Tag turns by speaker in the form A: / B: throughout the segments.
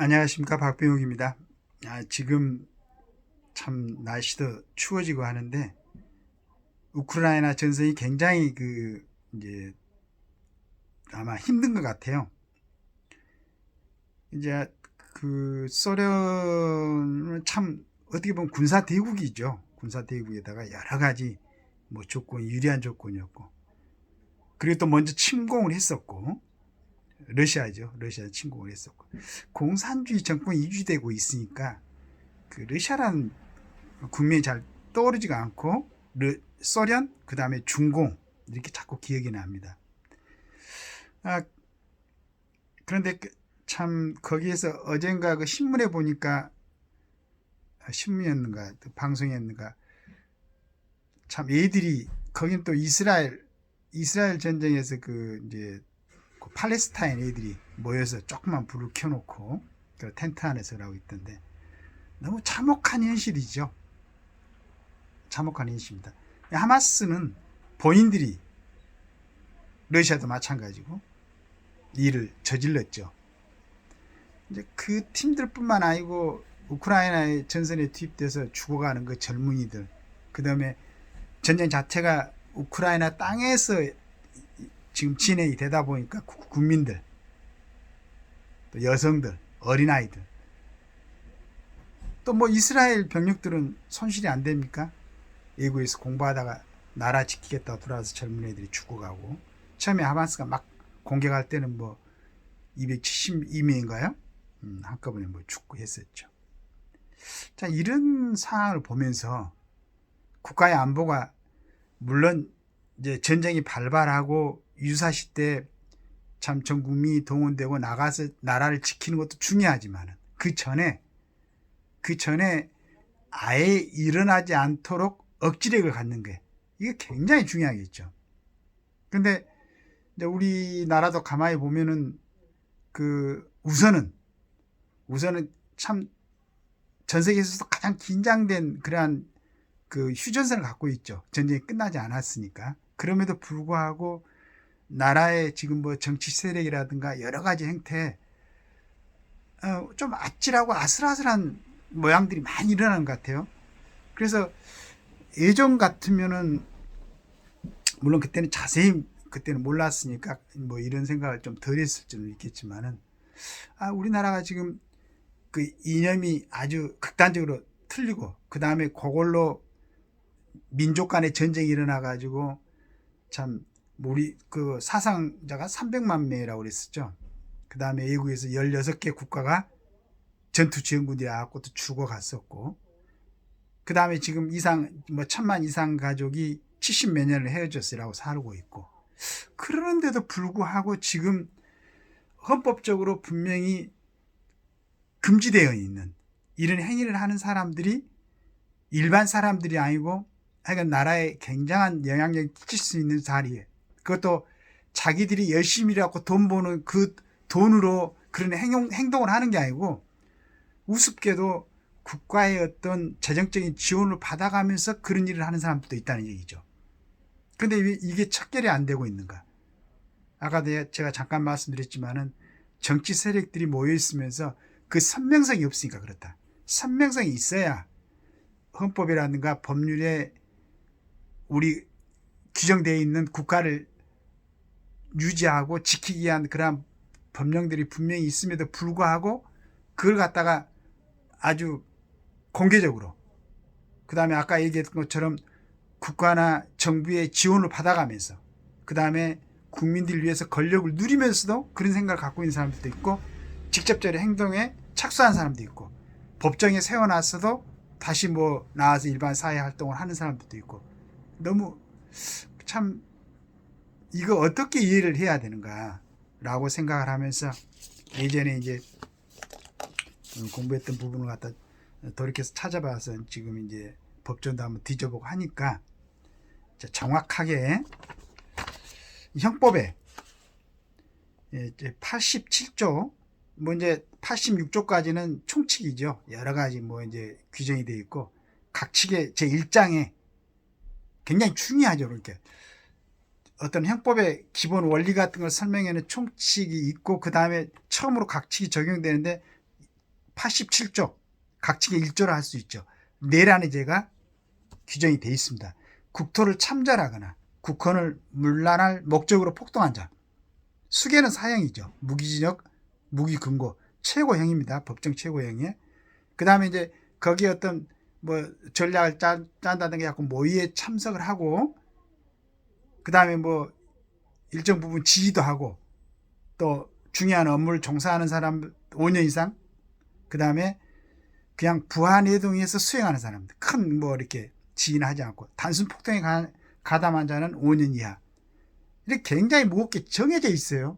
A: 안녕하십니까, 박병욱입니다. 지금 참 날씨도 추워지고 하는데 우크라이나 전선이 굉장히 이제 아마 힘든 것 같아요. 이제 소련은 참 어떻게 보면 군사 대국이죠. 군사 대국에다가 여러 가지 뭐 조건이 유리한 조건이었고, 그리고 또 먼저 침공을 했었고, 러시아죠. 러시아 침공을 했었고, 공산주의 정권이 유지되고 있으니까 러시아라는 국민이 잘 떠오르지가 않고 소련, 그 다음에 중공 이렇게 자꾸 기억이 납니다. 그런데 참 거기에서 어젠가 신문에 보니까, 신문이었는가 방송이었는가, 참 애들이 거긴 또 이스라엘 전쟁에서 이제 팔레스타인 애들이 모여서 조그만 불을 켜놓고 텐트 안에서 라고 있던데, 너무 참혹한 현실이죠. 참혹한 현실입니다. 하마스는 본인들이 러시아도 마찬가지고 일을 저질렀죠. 이제 그 팀들뿐만 아니고 우크라이나의 전선에 투입돼서 죽어가는 그 젊은이들, 그 다음에 전쟁 자체가 우크라이나 땅에서 지금 진행이 되다 보니까 국민들, 또 여성들, 어린아이들, 또 뭐 이스라엘 병력들은 손실이 안 됩니까? 외국에서 공부하다가 나라 지키겠다고 들어와서 젊은 애들이 죽어가고, 처음에 하마스가 막 공격할 때는 뭐 272명인가요? 한꺼번에 뭐 죽고 했었죠. 자, 이런 상황을 보면서 국가의 안보가, 물론 이제 전쟁이 발발하고 유사시 때 참 전 국민이 동원되고 나가서 나라를 지키는 것도 중요하지만 그 전에 아예 일어나지 않도록 억지력을 갖는 게, 이게 굉장히 중요하겠죠. 근데 이제 우리나라도 가만히 보면은 우선은 참 전 세계에서도 가장 긴장된 그러한 휴전선을 갖고 있죠. 전쟁이 끝나지 않았으니까. 그럼에도 불구하고 나라의 지금 뭐 정치 세력이라든가 여러 가지 행태에 좀 아찔하고 아슬아슬한 모양들이 많이 일어나는 것 같아요. 그래서 예전 같으면은, 물론 그때는 몰랐으니까 뭐 이런 생각을 좀 덜 했을 줄은 있겠지만은, 우리나라가 지금 이념이 아주 극단적으로 틀리고, 그 다음에 그걸로 민족 간의 전쟁이 일어나 가지고 참 우리 사상자가 300만 명이라고 그랬었죠. 그 다음에 외국에서 16개 국가가 전투 지원군들이 와갖고 또 죽어갔었고, 그 다음에 지금 1000만 이상 가족이 70몇 년을 헤어졌으라고 살고 있고, 그러는데도 불구하고 지금 헌법적으로 분명히 금지되어 있는 이런 행위를 하는 사람들이 일반 사람들이 아니고, 하여간 나라에 굉장한 영향력을 끼칠 수 있는 자리에, 그것도 자기들이 열심히 일하고 돈 버는 그 돈으로 그런 행동을 하는 게 아니고, 우습게도 국가의 어떤 재정적인 지원을 받아가면서 그런 일을 하는 사람들도 있다는 얘기죠. 그런데 왜 이게 척결이 안 되고 있는가? 아까 제가 잠깐 말씀드렸지만은 정치 세력들이 모여 있으면서 그 선명성이 없으니까 그렇다. 선명성이 있어야 헌법이라든가 법률에 우리 규정되어 있는 국가를 유지하고 지키기 위한 그러한 법령들이 분명히 있음에도 불구하고 그걸 갖다가 아주 공개적으로, 그 다음에 아까 얘기했던 것처럼 국가나 정부의 지원을 받아가면서, 그 다음에 국민들을 위해서 권력을 누리면서도 그런 생각을 갖고 있는 사람들도 있고, 직접적인 행동에 착수한 사람도 있고, 법정에 세워놨어도 다시 뭐 나와서 일반 사회 활동을 하는 사람들도 있고, 너무 참 이거 어떻게 이해를 해야 되는가 라고 생각을 하면서, 예전에 이제 공부했던 부분을 갖다 돌이켜서 찾아봐서 지금 이제 법전도 한번 뒤져보고 하니까 정확하게 형법에 87조, 뭐 이제 86조까지는 총칙이죠. 여러 가지 뭐 이제 규정이 되어 있고, 각 칙의 제1장에 굉장히 중요하죠. 그렇게 어떤 형법의 기본 원리 같은 걸 설명하는 총칙이 있고, 그 다음에 처음으로 각 칙이 적용되는데 87조 각칙의 1조를 할 수 있죠. 내란의 죄가 규정이 되어 있습니다. 국토를 참전하거나 국헌을 문란할 목적으로 폭동한 자, 수개는 사형이죠. 무기징역, 무기금고 최고형입니다. 법정 최고형에. 그 다음에 이제 거기에 어떤 뭐 전략을 짠다든가 해갖고 모의에 참석을 하고, 그 다음에 뭐 일정 부분 지휘도 하고, 또 중요한 업무를 종사하는 사람 5년 이상, 그 다음에 그냥 부하내동에서 수행하는 사람들, 큰 뭐 이렇게 지휘는 하지 않고 단순 폭동에 가담한 자는 5년 이하. 이렇게 굉장히 무겁게 정해져 있어요.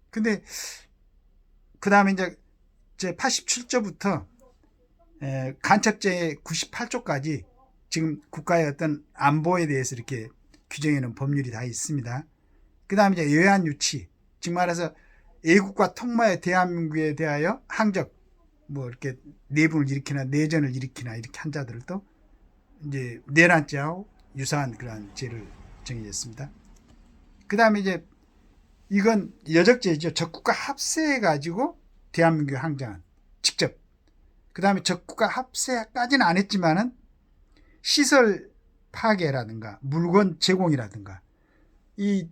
A: 근데 그 다음에 이제 제 87조부터 간첩죄 98조까지 지금 국가의 어떤 안보에 대해서 이렇게 규정해 놓은 법률이 다 있습니다. 그 다음에 이제 외환 유치, 즉 말해서 애국과 통마의 대한민국에 대하여 항적, 뭐 이렇게 내분을 일으키나 내전을 일으키나 이렇게 한 자들도 이제 내란죄하고 유사한 그러한 죄를 정해졌습니다. 그 다음에 이제 이건 여적죄죠. 적국과 합세해가지고 대한민국에 항장한 직접. 그 다음에 적국과 합세까지는 안 했지만은 시설 파괴라든가 물건 제공이라든가 이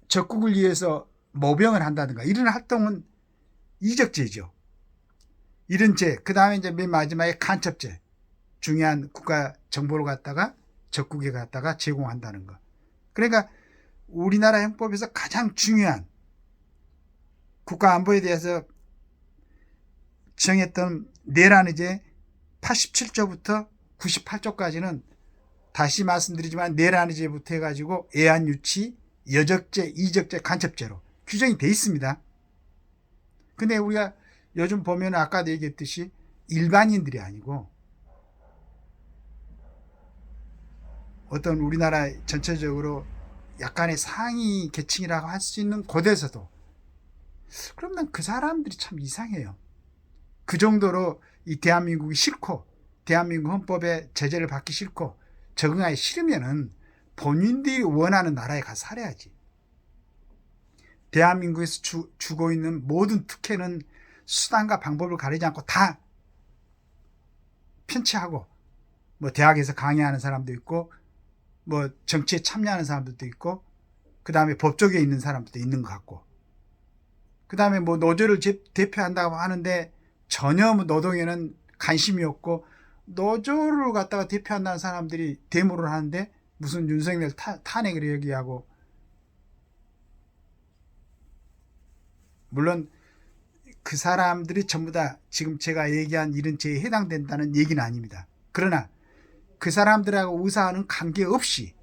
A: 적국을 위해서 모병을 한다든가 이런 활동은 이적죄죠. 이런 죄. 그 다음에 이제 맨 마지막에 간첩죄. 중요한 국가 정보를 갖다가 적국에 갖다가 제공한다는 거. 그러니까 우리나라 형법에서 가장 중요한 국가 안보에 대해서 정했던 내란의 죄 87조부터 98조까지는 다시 말씀드리지만 내란의 죄부터 해가지고 애환 유치, 여적죄, 이적죄, 간첩죄로 규정이 돼 있습니다. 근데 우리가 요즘 보면 아까도 얘기했듯이 일반인들이 아니고 어떤 우리나라 전체적으로 약간의 상위 계층이라고 할 수 있는 곳에서도, 그럼 난 그 사람들이 참 이상해요. 그 정도로 이 대한민국이 싫고 대한민국 헌법에 제재를 받기 싫고 적응하기 싫으면은 본인들이 원하는 나라에 가서 살아야지. 대한민국에서 주고 있는 모든 특혜는 수단과 방법을 가리지 않고 다 편취하고, 뭐 대학에서 강의하는 사람도 있고 뭐 정치에 참여하는 사람들도 있고, 그 다음에 법조계에 있는 사람들도 있는 것 같고, 그 다음에 뭐 노조를 대표한다고 하는데 전혀 노동에는 관심이 없고 노조를 갖다가 대표한다는 사람들이 데모를 하는데 무슨 윤석열 탄핵을 얘기하고, 물론 그 사람들이 전부 다 지금 제가 얘기한 이런 죄에 해당된다는 얘기는 아닙니다. 그러나 그 사람들하고 의사와는 관계없이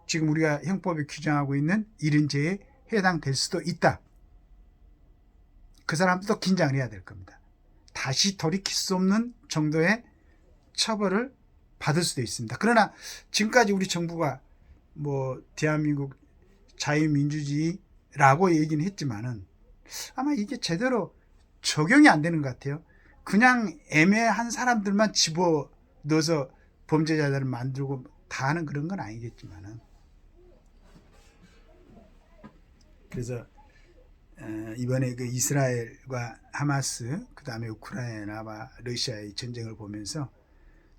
A: 지금 우리가 형법에 규정하고 있는 이런 죄에 해당될 수도 있다. 그 사람들도 긴장을 해야 될 겁니다. 다시 돌이킬 수 없는 정도의 처벌을 받을 수도 있습니다. 그러나 지금까지 우리 정부가 뭐 대한민국 자유민주주의라고 얘기는 했지만은 아마 이게 제대로 적용이 안 되는 것 같아요. 그냥 애매한 사람들만 집어넣어서 범죄자들을 만들고 다 하는 그런 건 아니겠지만은, 그래서 이번에 그 이스라엘과 하마스, 그 다음에 우크라이나와 러시아의 전쟁을 보면서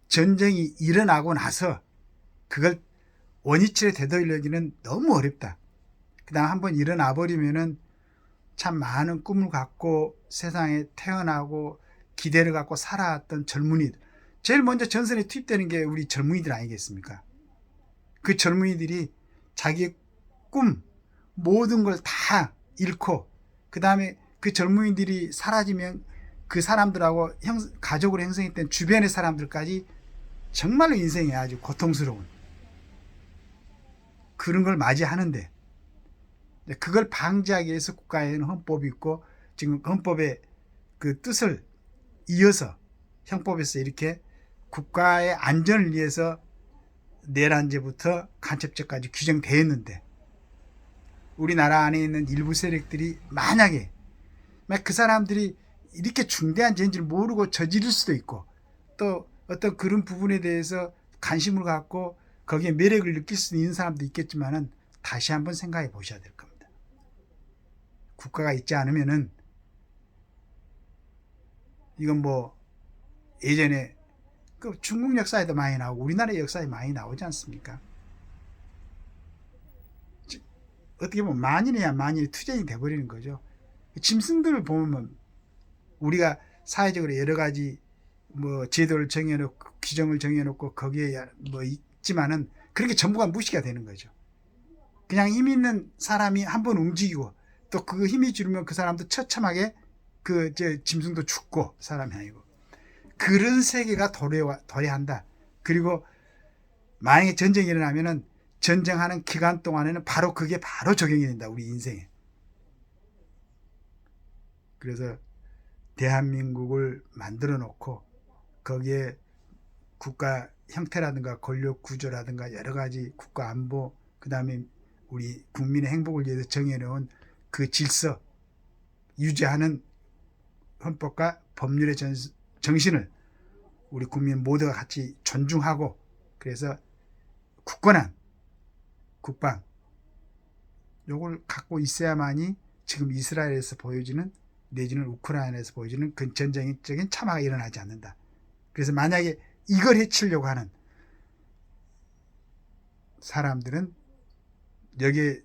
A: 전쟁이 일어나고 나서 그걸 원위치를 되돌리기는 너무 어렵다. 그 다음 한번 일어나 버리면은 참 많은 꿈을 갖고 세상에 태어나고 기대를 갖고 살아왔던 젊은이들, 제일 먼저 전선에 투입되는 게 우리 젊은이들 아니겠습니까? 그 젊은이들이 자기의 꿈 모든 걸 다 잃고, 그 다음에 그 젊은이들이 사라지면 그 사람들하고 가족으로 형성했던 주변의 사람들까지 정말로 인생이 아주 고통스러운 그런 걸 맞이하는데, 그걸 방지하기 위해서 국가에는 헌법이 있고 지금 헌법의 그 뜻을 이어서 형법에서 이렇게 국가의 안전을 위해서 내란죄부터 간첩죄까지 규정되어 있는데, 우리나라 안에 있는 일부 세력들이 만약에 그 사람들이 이렇게 중대한 죄인지 모르고 저지를 수도 있고, 또 어떤 그런 부분에 대해서 관심을 갖고 거기에 매력을 느낄 수 있는 사람도 있겠지만은 다시 한번 생각해 보셔야 될 겁니다. 국가가 있지 않으면은 이건 뭐 예전에 그 중국 역사에도 많이 나오고 우리나라 역사에 많이 나오지 않습니까? 어떻게 보면 만인이야 만인이 투쟁이 돼버리는 거죠. 짐승들을 보면 우리가 사회적으로 여러 가지 뭐 제도를 정해놓고 규정을 정해놓고 거기에 뭐 있지만은 그렇게 전부가 무시가 되는 거죠. 그냥 힘 있는 사람이 한번 움직이고 또 그 힘이 줄으면 그 사람도 처참하게 그 짐승도 죽고 사람이 아니고 그런 세계가 도래한다. 그리고 만약에 전쟁이 일어나면은 전쟁하는 기간 동안에는 바로 그게 바로 적용이 된다. 우리 인생에. 그래서 대한민국을 만들어 놓고 거기에 국가 형태라든가 권력 구조라든가 여러 가지 국가 안보 그 다음에 우리 국민의 행복을 위해서 정해놓은 그 질서 유지하는 헌법과 법률의 정신을 우리 국민 모두가 같이 존중하고 그래서 굳건한 국방 요걸 갖고 있어야만이 지금 이스라엘에서 보여지는 내지는 우크라이나에서 보여지는 그 전쟁적인 참화가 일어나지 않는다. 그래서 만약에 이걸 해치려고 하는 사람들은 여기에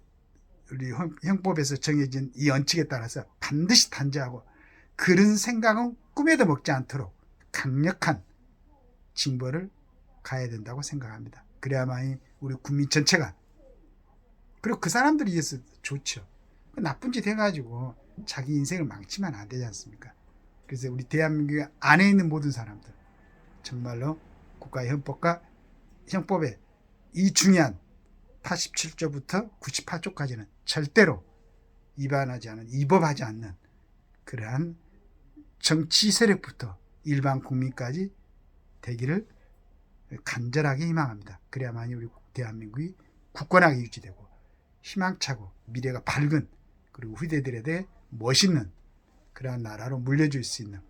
A: 우리 형법에서 정해진 이 원칙에 따라서 반드시 단죄하고 그런 생각은 꿈에도 먹지 않도록 강력한 징벌을 가야 된다고 생각합니다. 그래야만이 우리 국민 전체가 그리고 그 사람들이 위해서 좋죠. 나쁜 짓 해가지고 자기 인생을 망치면 안 되지 않습니까? 그래서 우리 대한민국 안에 있는 모든 사람들 정말로 국가의 헌법과 형법의 이 중요한 87조부터 98조까지는 절대로 위법하지 않는 그러한 정치 세력부터 일반 국민까지 되기를 간절하게 희망합니다. 그래야만이 우리 대한민국이 굳건하게 유지되고 희망차고 미래가 밝은 그리고 후대들에 대해 멋있는 그러한 나라로 물려줄 수 있는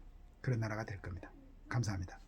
A: 그런 나라가 될 겁니다. 감사합니다.